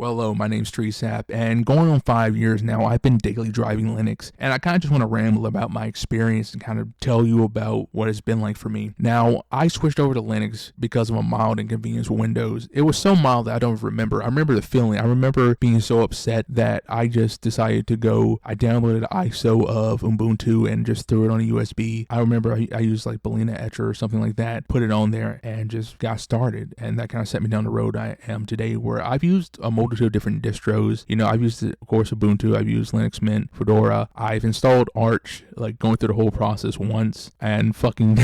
Well, hello, my name's Treesap, and going on 5 years now, I've been daily driving Linux, and I kind of just want to ramble about my experience and kind of tell you about what it's been like for me. Now, I switched over to Linux because of a mild inconvenience with Windows. It was so mild that I don't remember. I remember the feeling. I remember being so upset that I just decided to go, I downloaded an ISO of Ubuntu and just threw it on a USB. I remember I used like Balena Etcher or something like that, put it on there, and just got started, and that kind of set me down the road I am today, where I've used a multitude of different distros. I've used, of course, Ubuntu. I've used Linux Mint, Fedora. I've installed Arch, like going through the whole process once, and fucking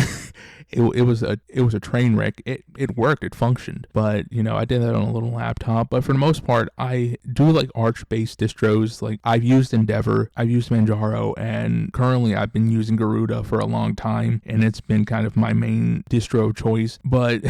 it was a train wreck. It worked, it functioned, but I did that on a little laptop. But for the most part, I do like Arch based distros. Like I've used Endeavor, I've used Manjaro, and currently I've been using Garuda for a long time, and it's been kind of my main distro of choice. But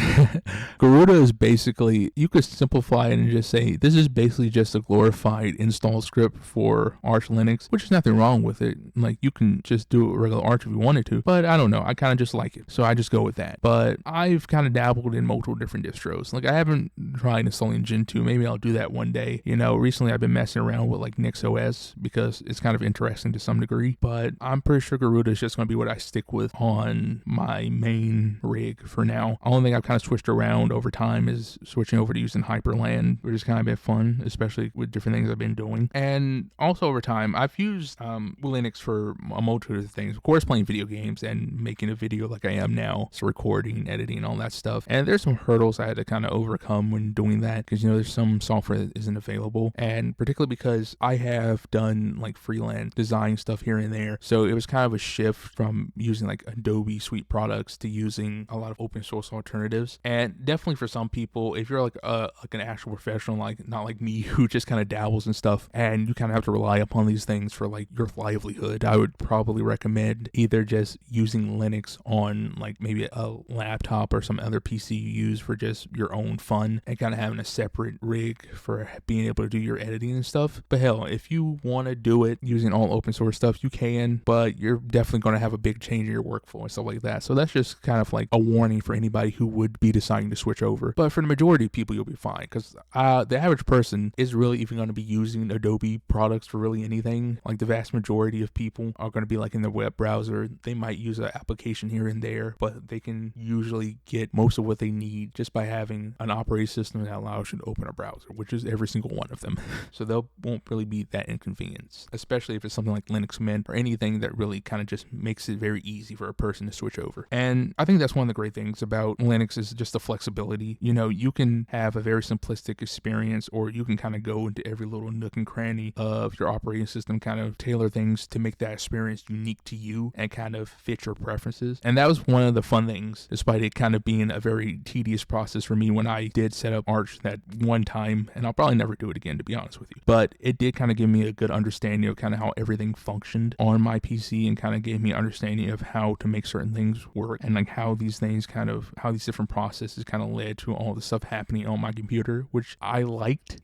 Garuda is basically, you could simplify it and just say this is basically just a glorified install script for Arch Linux, which is nothing wrong with it. Like you can just do a regular Arch if you wanted to, but I don't know, I kind of just like it, so I just go with that. But I've kind of dabbled in multiple different distros. Like I haven't tried installing Gentoo. Maybe I'll do that one day. Recently I've been messing around with like NixOS because it's kind of interesting to some degree, but I'm pretty sure Garuda is just going to be what I stick with on my main rig for now. Only thing I've kind of switched around over time is switching over to using Hyperland, which has kind of been fun, especially with different things I've been doing. And also over time, I've used Linux for a multitude of things. Of course, playing video games and making a video like I am now. So recording, editing, all that stuff. And there's some hurdles I had to kind of overcome when doing that, because there's some software that isn't available, and particularly because I have done like freelance design stuff here and there. So it was kind of a shift from using like Adobe suite products to using a lot of open source alternatives. And definitely for some people, if you're like an actual professional, like not like me who just kind of dabbles and stuff, and you kind of have to rely upon these things for like your livelihood, I would probably recommend either just using Linux on like maybe a laptop or some other PC you use for just your own fun, and kind of having a separate rig for being able to do your editing and stuff. But hell, if you want to do it using all open source stuff, you can, but you're definitely going to have a big change in your workflow and stuff like that. So that's just kind of like a warning for anybody who would be deciding to switch over. But for the majority of people, you'll be fine, because the average person is really even going to be using Adobe products for really anything. Like the vast majority of people are going to be like in their web browser. They might use an application here and there, but they can usually get most of what they need just by having an operating system that allows you to open a browser, which is every single one of them. So they won't really be that inconvenience, especially if it's something like Linux Mint or anything that really kind of just makes it very easy for a person to switch over. And I think that's one of the great things about Linux is just the flexibility. You can have a very simplistic experience, or you can kind of go into every little nook and cranny of your operating system, kind of tailor things to make that experience unique to you and kind of fit your preferences. And that was one of the fun things, despite it kind of being a very tedious process for me when I did set up Arch that one time, and I'll probably never do it again, to be honest with you. But it did kind of give me a good understanding of kind of how everything functioned on my PC, and kind of gave me an understanding of how to make certain things work, and like how these different processes kind of led to all the stuff happening on my computer, which I liked.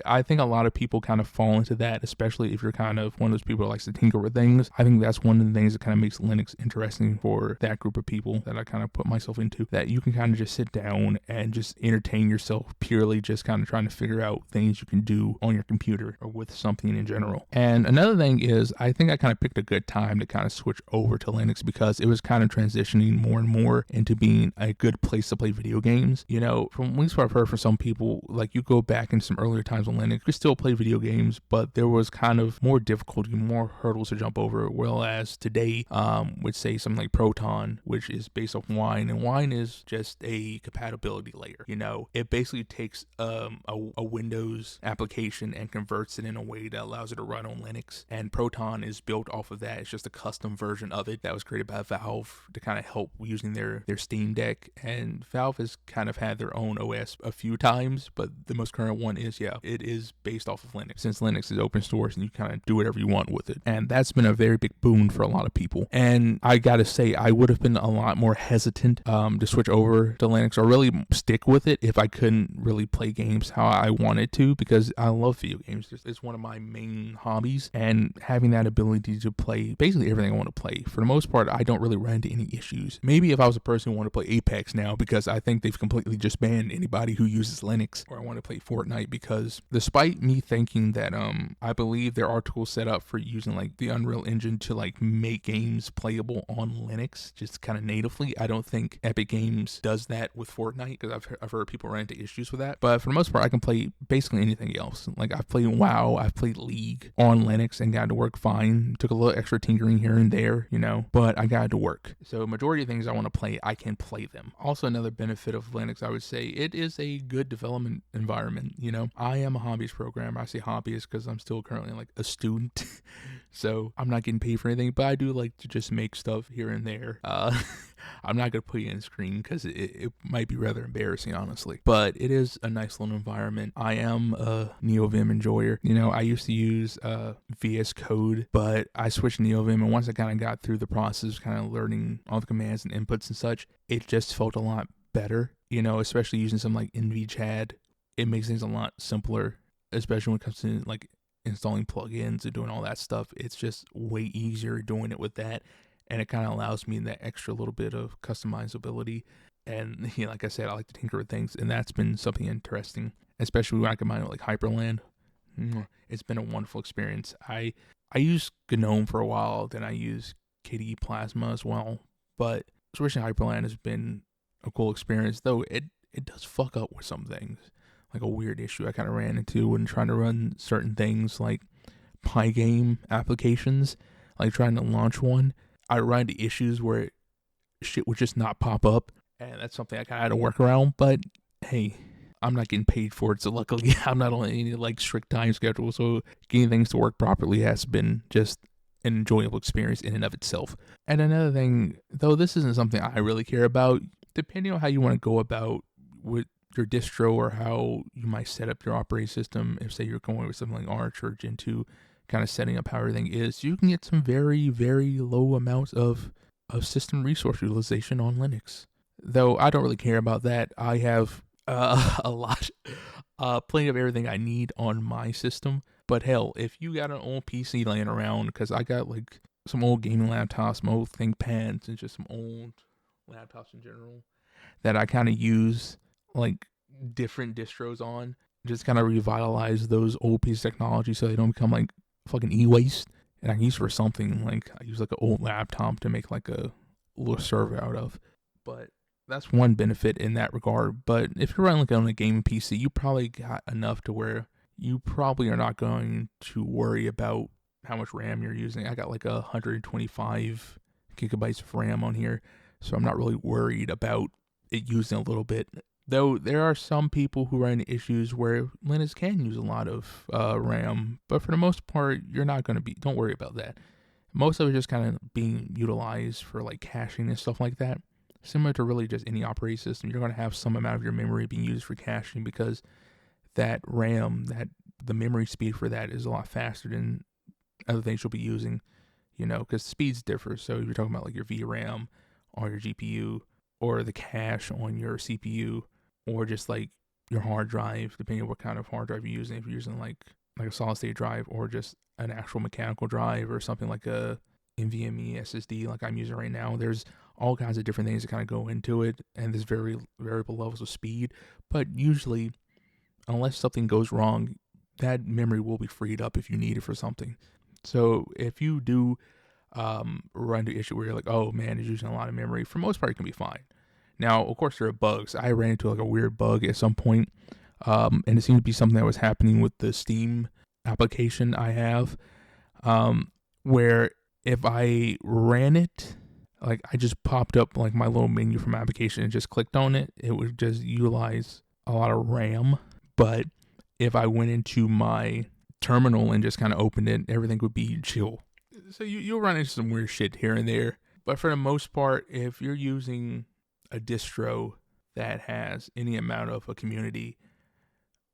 I think a lot of people kind of fall into that, especially if you're kind of one of those people who likes to tinker with things. I think that's one of the things that kind of makes Linux interesting for that group of people that I kind of put myself into, that you can kind of just sit down and just entertain yourself purely just kind of trying to figure out things you can do on your computer or with something in general. And another thing is, I think I kind of picked a good time to kind of switch over to Linux, because it was kind of transitioning more and more into being a good place to play video games. From at least what I've heard from some people, like you go back in some earlier times on Linux, you could still play video games, but there was kind of more difficulty, more hurdles to jump over. Whereas today, would say something like Proton, which is based off Wine, and Wine is just a compatibility layer. It basically takes a Windows application and converts it in a way that allows it to run on Linux, and Proton is built off of that. It's just a custom version of it that was created by Valve to kind of help using their Steam Deck. And Valve has kind of had their own OS a few times, but the most current one is, it is based off of Linux, since Linux is open source and you kind of do whatever you want with it. And that's been a very big boon for a lot of people. And I gotta say, I would have been a lot more hesitant to switch over to Linux or really stick with it if I couldn't really play games how I wanted to, because I love video games. It's one of my main hobbies, and having that ability to play basically everything I want to play, for the most part, I don't really run into any issues. Maybe if I was a person who wanted to play Apex now, because I think they've completely just banned anybody who uses Linux, or I want to play Fortnite, because despite me thinking that I believe there are tools set up for using like the Unreal Engine to like make games playable on Linux just kind of natively, I don't think Epic Games does that with Fortnite, because I've heard people run into issues with that. But for the most part, I can play basically anything else. Like I've played WoW, I've played League on Linux and got it to work fine. Took a little extra tinkering here and there, but I got it to work. So majority of things I want to play, I can play them. Also, another benefit of Linux, I would say, it is a good development environment. I am a hobbyist programmer. I say hobbyist because I'm still currently like a student. So I'm not getting paid for anything, but I do like to just make stuff here and there. I'm not going to put you in screen because it might be rather embarrassing, honestly. But it is a nice little environment. I am a NeoVim enjoyer. I used to use VS Code, but I switched to NeoVim, and once I kind of got through the process, kind of learning all the commands and inputs and such, it just felt a lot better, especially using some like NVChad. It makes things a lot simpler, especially when it comes to like installing plugins and doing all that stuff. It's just way easier doing it with that, and it kind of allows me that extra little bit of customizability. And like I said, I like to tinker with things, and that's been something interesting, especially when I combine it with like Hyperland. It's been a wonderful experience. I used GNOME for a while, then I used KDE Plasma as well, but switching to Hyperland has been a cool experience, though it does fuck up with some things. Like a weird issue I kind of ran into when trying to run certain things like Pygame applications, like trying to launch one. I ran into issues where shit would just not pop up, and that's something I kind of had to work around. But hey, I'm not getting paid for it, so luckily I'm not on any like strict time schedule, so getting things to work properly has been just an enjoyable experience in and of itself. And another thing, though this isn't something I really care about, depending on how you want to go about with your distro or how you might set up your operating system, if say you're going with something like Arch or Gentoo, kind of setting up how everything is, you can get some very, very low amounts of system resource utilization on Linux. Though I don't really care about that. I have a lot, plenty of everything I need on my system. But hell, if you got an old PC laying around, because I got like some old gaming laptops, some old ThinkPads, and just some old laptops in general that I kind of use like different distros on, just kind of revitalize those old pieces of technology so they don't become like fucking e-waste, and I can use for something. Like I use like an old laptop to make like a little server out of. But that's one benefit in that regard. But if you're running like on a gaming PC, you probably got enough to where you probably are not going to worry about how much RAM you're using. I got like 125 gigabytes of RAM on here, so I'm not really worried about it using a little bit. Though there are some people who run into issues where Linux can use a lot of RAM, but for the most part, you're not going to be, don't worry about that. Most of it just kind of being utilized for like caching and stuff like that. Similar to really just any operating system, you're going to have some amount of your memory being used for caching, because that RAM, that the memory speed for that is a lot faster than other things you'll be using, because speeds differ. So if you're talking about like your VRAM or your GPU, or the cache on your CPU, or just like your hard drive, depending on what kind of hard drive you're using. If you're using like a solid state drive, or just an actual mechanical drive, or something like a NVMe SSD like I'm using right now, there's all kinds of different things that kind of go into it, and there's very variable levels of speed. But usually, unless something goes wrong, that memory will be freed up if you need it for something. So if you do run into issue where you're like, oh man, it's using a lot of memory, for the most part, it can be fine. Now, of course, there are bugs. I ran into like a weird bug at some point, and it seemed to be something that was happening with the Steam application I have, where if I ran it, like I just popped up like my little menu from my application and just clicked on it, it would just utilize a lot of RAM. But if I went into my terminal and just kind of opened it, everything would be chill. So you'll run into some weird shit here and there. But for the most part, if you're using a distro that has any amount of a community,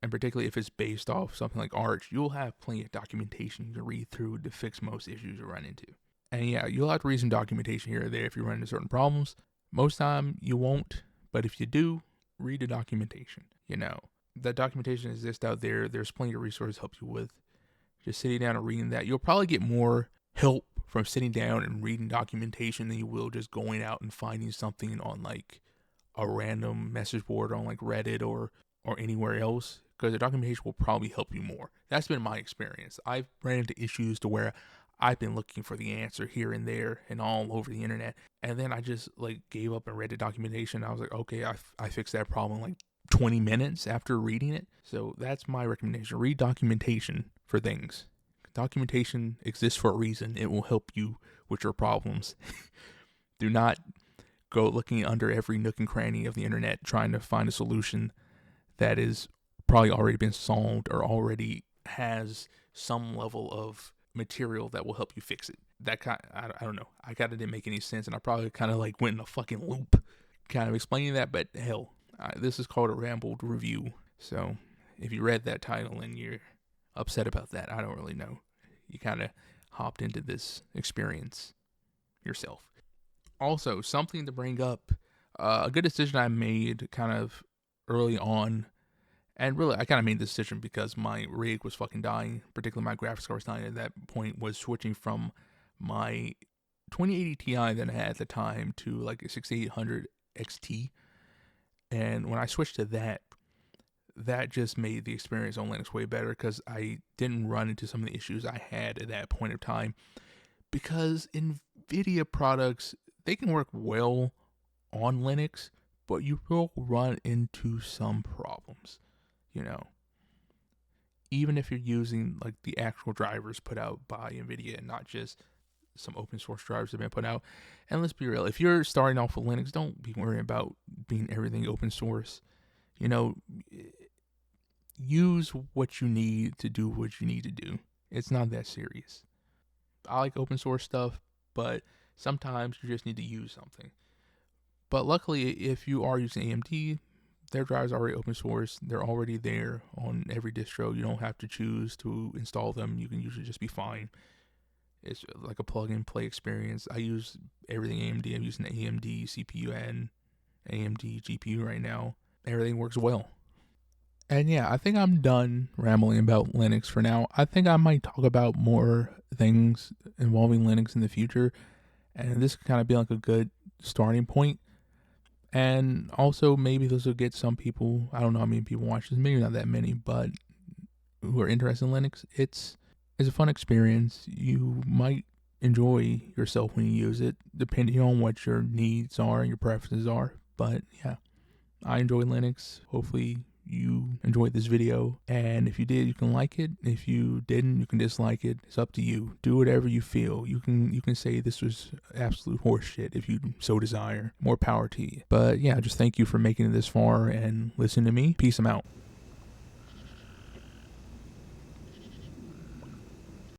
and particularly if it's based off something like Arch, you'll have plenty of documentation to read through to fix most issues you run into. And yeah, you'll have to read some documentation here or there if you run into certain problems, Most time you won't, but if you do, read the documentation. That documentation exists out there. There's plenty of resources to help you with. Just sitting down and reading that, you'll probably get more help from sitting down and reading documentation than you will just going out and finding something on like a random message board on like Reddit or anywhere else, because the documentation will probably help you more. That's been my experience. I've ran into issues to where I've been looking for the answer here and there and all over the internet, and then I just like gave up and read the documentation. I was like, okay, I fixed that problem in like 20 minutes after reading it. So that's my recommendation. Read documentation for things. Documentation exists for a reason. It will help you with your problems. Do not go looking under every nook and cranny of the internet trying to find a solution that is probably already been solved or already has some level of material that will help you fix it. I don't know. I kind of didn't make any sense, and I probably kind of like went in a fucking loop kind of explaining that, but hell, this is called a Rambled review. So if you read that title and you're upset about that, I don't really know. You kind of hopped into this experience yourself. Also, something to bring up, a good decision I made kind of early on, and really I kind of made this decision because my rig was fucking dying, particularly my graphics card was dying at that point, was switching from my 2080 Ti that I had at the time to like a 6800 XT. And when I switched to that just made the experience on Linux way better, because I didn't run into some of the issues I had at that point of time. Because NVIDIA products, they can work well on Linux, but you will run into some problems, Even if you're using like the actual drivers put out by NVIDIA and not just some open source drivers that have been put out. And let's be real, if you're starting off with Linux, don't be worrying about being everything open source. Use what you need to do what you need to do. It's not that serious. I like open source stuff, but sometimes you just need to use something. But luckily, if you are using AMD, their drivers are already open source. They're already there on every distro. You don't have to choose to install them. You can usually just be fine. It's like a plug-and-play experience. I use everything AMD. I'm using the AMD CPU and AMD GPU right now. Everything works well. And yeah, I think I'm done rambling about Linux for now. I think I might talk about more things involving Linux in the future. And this could kind of be like a good starting point. And also maybe this will get some people, I don't know how many people watch this, maybe not that many, but who are interested in Linux. It's a fun experience. You might enjoy yourself when you use it, depending on what your needs are and your preferences are. But yeah, I enjoy Linux. Hopefully you enjoyed this video, and if you did, you can like it. If you didn't, you can dislike it. It's up to you. Do whatever you feel. You can say this was absolute horseshit if you so desire. More power to you. But yeah, just thank you for making it this far and listening to me. Peace. I'm out.